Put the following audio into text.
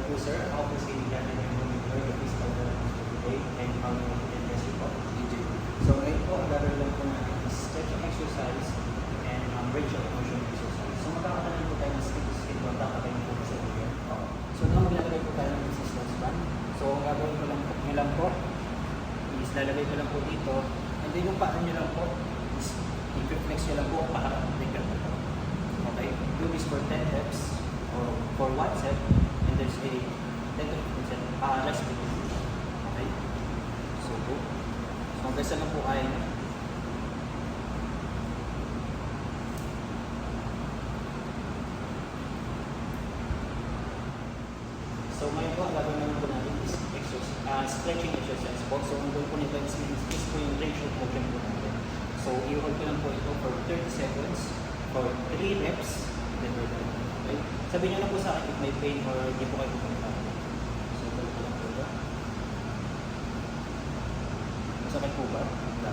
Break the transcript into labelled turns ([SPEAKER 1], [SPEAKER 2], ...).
[SPEAKER 1] po sir, ako po si Gavin Monitor, the physical therapist for today, and how you want to address you po. So ngayon po, ang gagawin lang po natin is stretching exercise and range of motion exercise. So magkakatanin po tayo ng skin to skin contact, katayin po sa video. So na maglalagay po tayo ng resistance band. So ang gagawin ko lang po, nyo lang po, is lalagay ko lang po dito, and then yung paan nyo lang po, is i-flex nyo lang po, paharap ng trigger po. Okay, do this for 10 reps, or for 1 set, and there's a 10 to 15 set, rest between. Okay, so go. So hanggang saan lang po kaya nyo. So ngayon po, ang gagawin naman po natin is stretching exercise po. So ang goal po nito is po yung range of motion po natin. So i-hold ko lang po ito for 30 seconds for 3 reps, then we're done. Okay? Sabihin nyo lang po sa akin if may pain or hindi po kayo pupunta. So hold ko lang po ito. Masakit po ba? Wala.